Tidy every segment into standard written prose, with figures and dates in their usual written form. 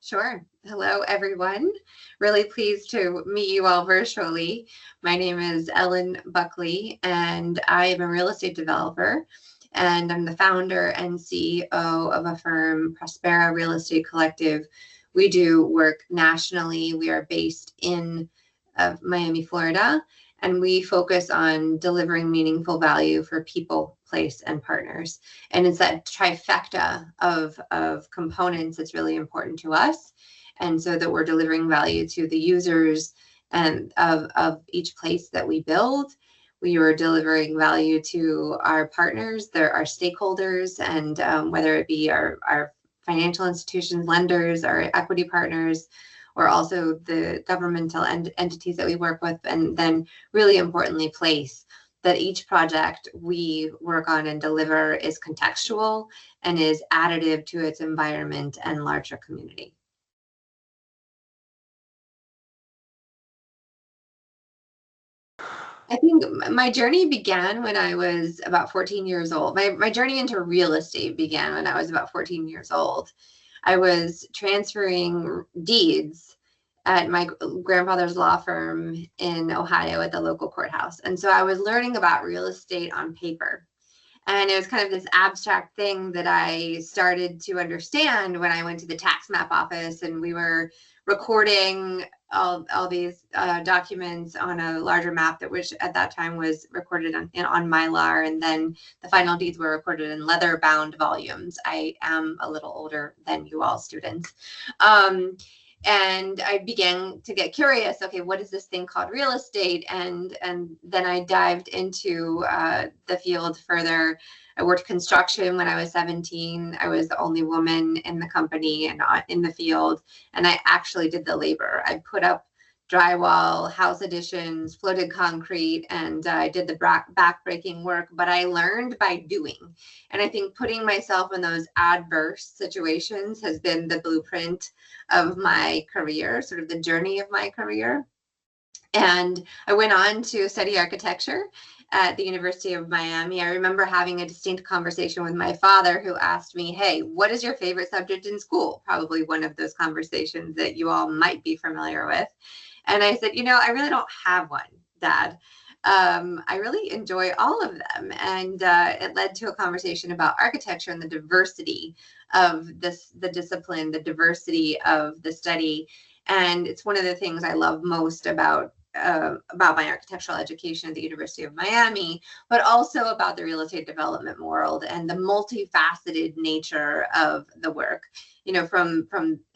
Sure. Hello, everyone. Really pleased to meet you all virtually. My name is Ellen Buckley, and I am a real estate developer. And I'm the founder and CEO of a firm, Prospera Real Estate Collective. We do work nationally. We are based in Miami, Florida, and we focus on delivering meaningful value for people, place, and partners. And it's that trifecta of components that's really important to us. And so that we're delivering value to the users and of each place that we build. We are delivering value to our partners, our stakeholders, and whether it be our financial institutions, lenders, our equity partners, or also the governmental entities that we work with, and then really importantly, place. That each project we work on and deliver is contextual and is additive to its environment and larger community. I think my journey began when I was about 14 years old. My journey into real estate began when I was about 14 years old. I was transferring deeds at my grandfather's law firm in Ohio at the local courthouse. And so I was learning about real estate on paper. And it was kind of this abstract thing that I started to understand when I went to the tax map office and we were recording all these documents on a larger map that which at that time was recorded on Mylar, and then the final deeds were recorded in leather bound volumes. I am a little older than you all students. And I began to get curious. Okay, what is this thing called real estate? And then I dived into the field further. I worked construction when I was 17. I was the only woman in the company and in the field, and I actually did the labor. I put up drywall, house additions, floated concrete, and I did the back-breaking work, but I learned by doing. And I think putting myself in those adverse situations has been the blueprint of my career, sort of the journey of my career. And I went on to study architecture at the University of Miami. I remember having a distinct conversation with my father who asked me, hey, what is your favorite subject in school? Probably one of those conversations that you all might be familiar with. And I said, I really don't have one, Dad. I really enjoy all of them. And it led to a conversation about architecture and the diversity of the discipline, the diversity of the study. And it's one of the things I love most about my architectural education at the University of Miami, but also about the real estate development world and the multifaceted nature of the work. From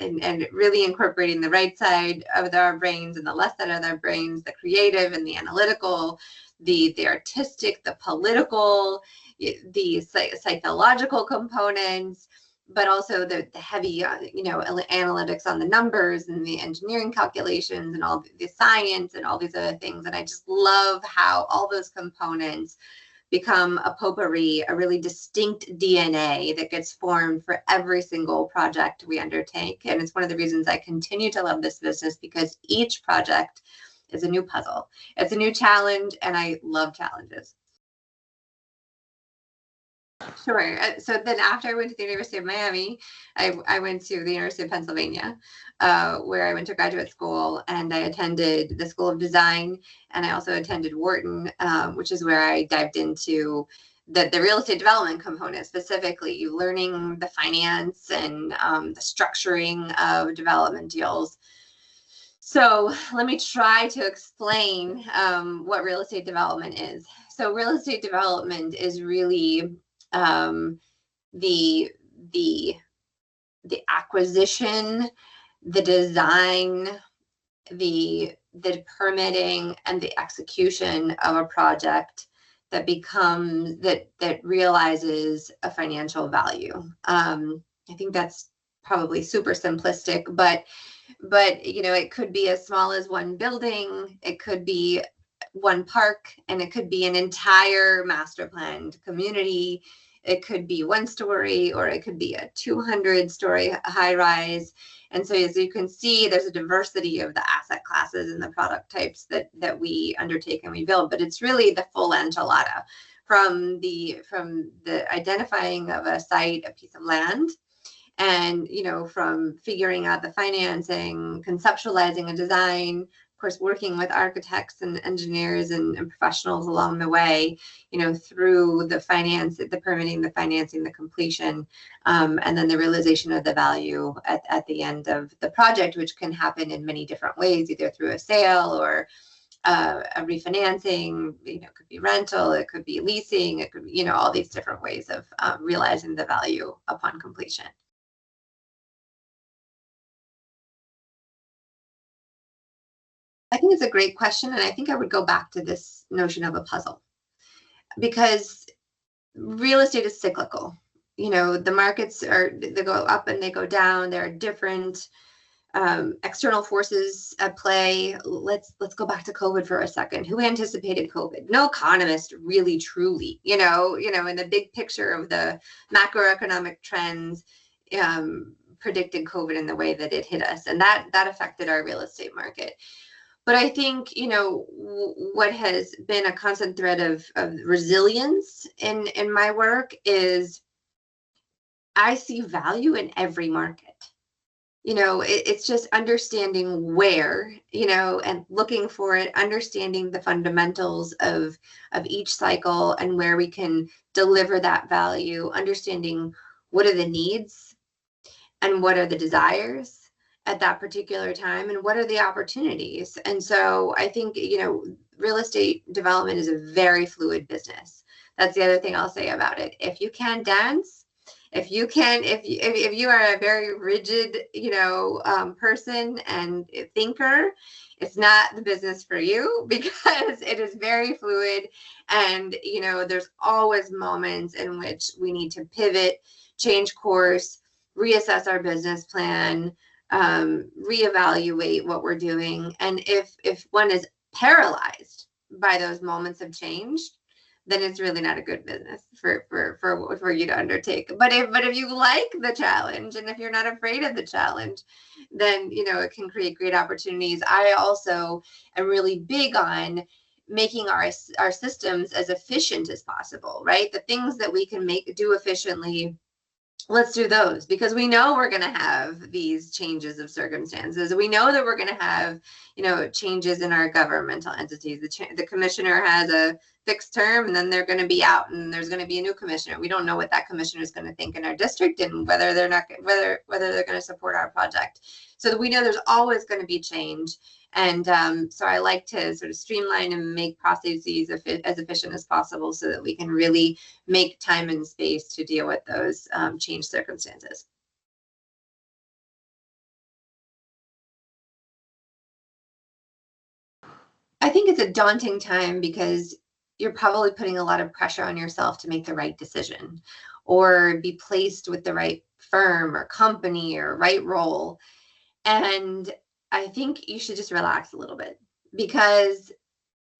and really incorporating the right side of our brains and the left side of our brains, the creative and the analytical, the artistic, the political, the psychological components, but also the heavy, analytics on the numbers and the engineering calculations and all the science and all these other things. And I just love how all those components become a potpourri, a really distinct DNA that gets formed for every single project we undertake. And it's one of the reasons I continue to love this business, because each project is a new puzzle. It's a new challenge, and I love challenges. Sure. So then after I went to the University of Miami, I went to the University of Pennsylvania, where I went to graduate school, and I attended the School of Design, and I also attended Wharton, which is where I dived into the real estate development component, specifically learning the finance and the structuring of development deals. So let me try to explain what real estate development is. So real estate development is really the acquisition, the design, the permitting, and the execution of a project that realizes a financial value. I think that's probably super simplistic, but it could be as small as one building, it could be one park, and it could be an entire master planned community. It could be one story, or it could be a 200-story high rise. And so as you can see, there's a diversity of the asset classes and the product types that we undertake and we build, but it's really the full enchilada, from the identifying of a site, a piece of land, And, from figuring out the financing, conceptualizing a design, of course, working with architects and engineers and professionals along the way, through the finance, the permitting, the financing, the completion, and then the realization of the value at the end of the project, which can happen in many different ways, either through a sale or a refinancing. It could be rental, it could be leasing, it could be, all these different ways of realizing the value upon completion. I think it's a great question, and I think I would go back to this notion of a puzzle, because real estate is cyclical. The markets they go up and they go down. There are different external forces at play. Let's go back to COVID for a second. Who anticipated COVID? No economist really, truly. In the big picture of the macroeconomic trends, predicted COVID in the way that it hit us, and that affected our real estate market. But I think, what has been a constant thread of resilience in my work is I see value in every market. It's just understanding where, and looking for it, understanding the fundamentals of each cycle and where we can deliver that value, understanding what are the needs and what are the desires at that particular time, and what are the opportunities. And so I think, real estate development is a very fluid business. That's the other thing I'll say about it. If you can dance, if you are a very rigid, person and thinker, it's not the business for you, because it is very fluid. And, there's always moments in which we need to pivot, change course, reassess our business plan, reevaluate what we're doing. And if one is paralyzed by those moments of change, then it's really not a good business for you to undertake. But if you like the challenge, and if you're not afraid of the challenge, then it can create great opportunities. I also am really big on making our systems as efficient as possible, right? The things that we can do efficiently, let's do those, because we know we're going to have these changes of circumstances. We know that we're going to have, changes in our governmental entities. The commissioner has a fixed term, and then they're going to be out, and there's going to be a new commissioner. We don't know what that commissioner is going to think in our district, and whether they're going to support our project. So we know there's always going to be change. And so I like to sort of streamline and make processes as efficient as possible, so that we can really make time and space to deal with those changed circumstances. I think it's a daunting time, because you're probably putting a lot of pressure on yourself to make the right decision, or be placed with the right firm or company or right role. And I think you should just relax a little bit, because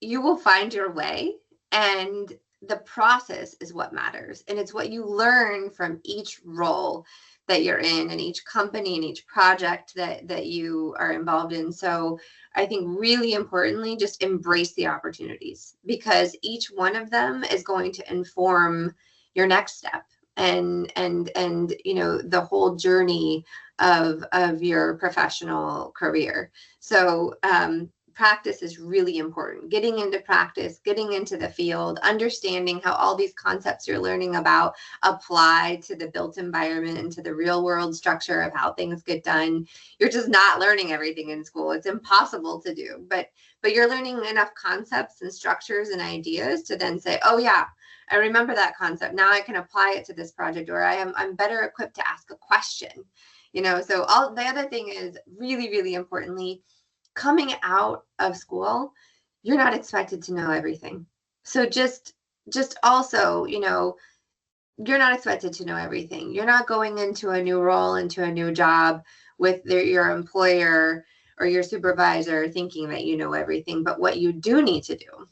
you will find your way, and the process is what matters. And it's what you learn from each role that you're in, and each company and each project that you are involved in. So I think really importantly, just embrace the opportunities, because each one of them is going to inform your next step, and the whole journey of your professional career. So practice is really important. Getting into practice, getting into the field, understanding how all these concepts you're learning about apply to the built environment and to the real world structure of how things get done. You're just not learning everything in school. It's impossible to do, but you're learning enough concepts and structures and ideas to then say, oh yeah, I remember that concept. Now I can apply it to this project, or I'm better equipped to ask a question. So all the other thing is, really, really importantly, coming out of school, you're not expected to know everything. So just also, you're not expected to know everything. You're not going into a new role, into a new job with your employer or your supervisor thinking that you know everything. But what you do need to do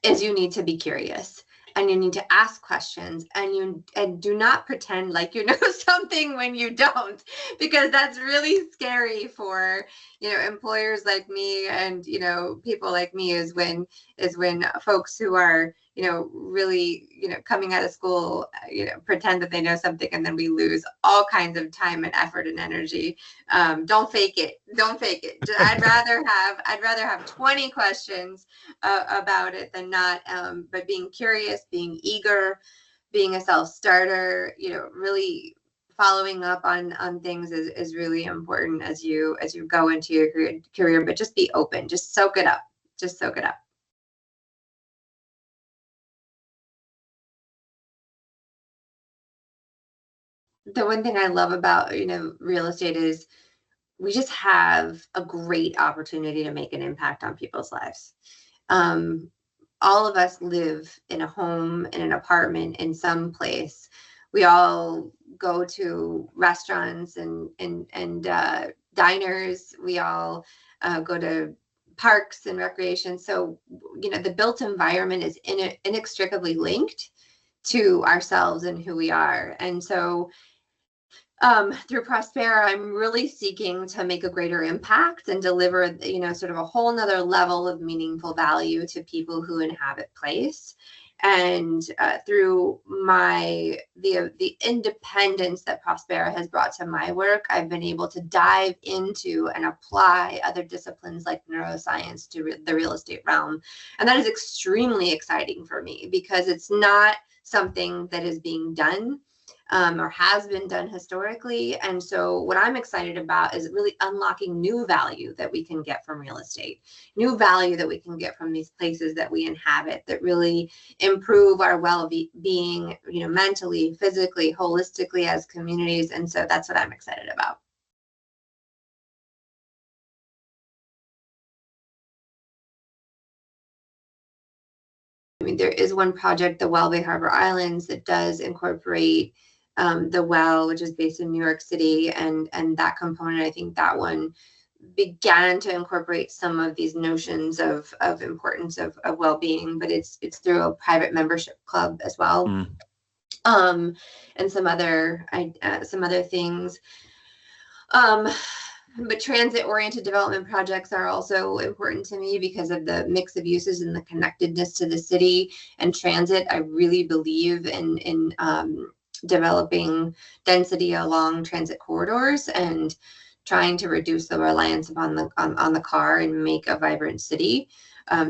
is you need to be curious, and you need to ask questions, and do not pretend like you know something when you don't, because that's really scary for employers like me, and people like me, is when folks who are really, coming out of school, pretend that they know something, and then we lose all kinds of time and effort and energy. Don't fake it. Don't fake it. I'd rather have 20 questions about it than not. But being curious, being eager, being a self-starter, really following up on things is really important as you go into your career. But just be open. Just soak it up. Just soak it up. The one thing I love about, real estate is we just have a great opportunity to make an impact on people's lives. Um, all of us live in a home, in an apartment, in some place. We all go to restaurants and diners. We all go to parks and recreation. So, the built environment is inextricably linked to ourselves and who we are. And so, through Prospera, I'm really seeking to make a greater impact and deliver, sort of a whole nother level of meaningful value to people who inhabit place. And through the independence that Prospera has brought to my work, I've been able to dive into and apply other disciplines like neuroscience to the real estate realm. And that is extremely exciting for me because it's not something that is being done or has been done historically. And so what I'm excited about is really unlocking new value that we can get from real estate, new value that we can get from these places that we inhabit that really improve our well-being, mentally, physically, holistically as communities. And so that's what I'm excited about. I mean, there is one project, the Well Bay Harbor Islands, that does incorporate the well, which is based in New York City, and that component, I think that one began to incorporate some of these notions of importance of well-being, but it's through a private membership club as well, and some other things. But transit-oriented development projects are also important to me because of the mix of uses and the connectedness to the city and transit. I really believe in developing density along transit corridors and trying to reduce the reliance upon on the car and make a vibrant city.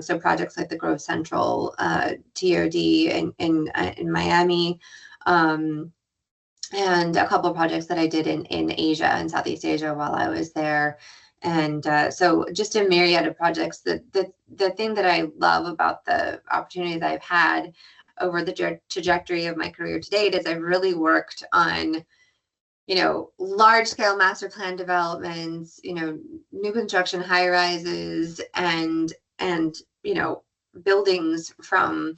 So projects like the Grove Central TOD in Miami, and a couple of projects that I did in Asia and Southeast Asia while I was there. And so just a myriad of projects. The thing that I love about the opportunities I've had over the trajectory of my career to date is I've really worked on, large scale master plan developments, new construction high rises and buildings from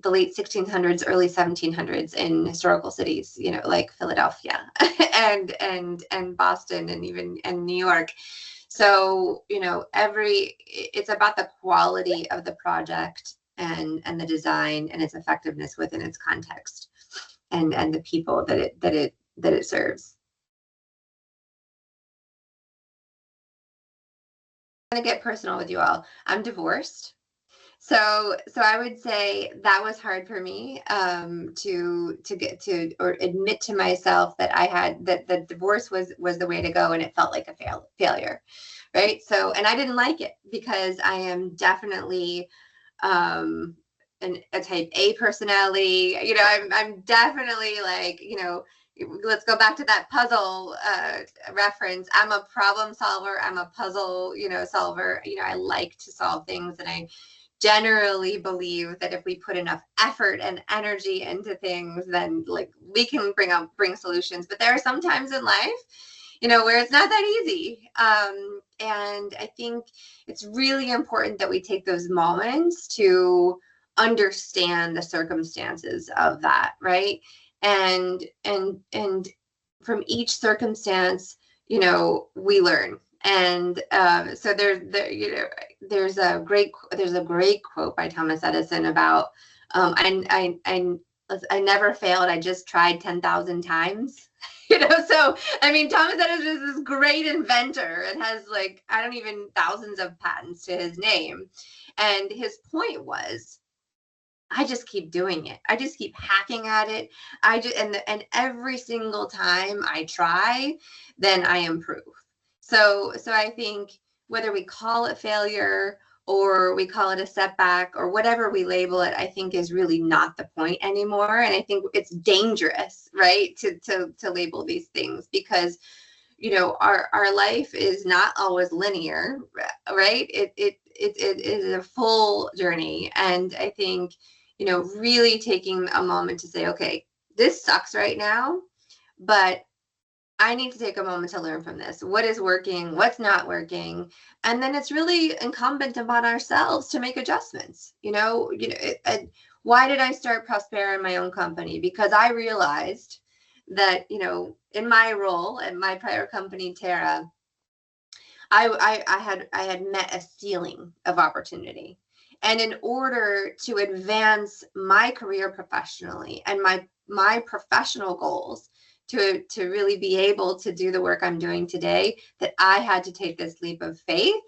the late 1600s, early 1700s in historical cities, like Philadelphia and Boston and New York. So, it's about the quality of the project and the design and its effectiveness within its context and the people that it serves. I'm gonna get personal with you all. I'm divorced. So I would say that was hard for me to get to or admit to myself that I had that divorce was the way to go, and it felt like a failure, right? So, and I didn't like it because I am definitely a type A personality. I'm definitely like, let's go back to that puzzle reference. I'm a problem solver. I'm a puzzle, solver. I like to solve things, and I generally believe that if we put enough effort and energy into things, then like we can bring solutions. But there are some times in life, where it's not that easy. And I think it's really important that we take those moments to understand the circumstances of that, right? And from each circumstance, we learn. And so there's a great quote by Thomas Edison about I never failed. I just tried 10,000 times. So I mean, Thomas Edison is this great inventor and has thousands of patents to his name. And his point was, I just keep doing it. I just keep hacking at it. And every single time I try, then I improve. So I think whether we call it failure or we call it a setback or whatever we label it, I think is really not the point anymore. And I think it's dangerous, right, to label these things, because our life is not always linear, right? It is a full journey. And I think, really taking a moment to say, okay, this sucks right now, but I need to take a moment to learn from this. What is working? What's not working? And then it's really incumbent upon ourselves to make adjustments. Why did I start Prospera in my own company? Because I realized that, in my role at my prior company, Terra, I had met a ceiling of opportunity. And in order to advance my career professionally and my professional goals, to really be able to do the work I'm doing today, that I had to take this leap of faith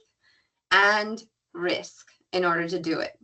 and risk in order to do it.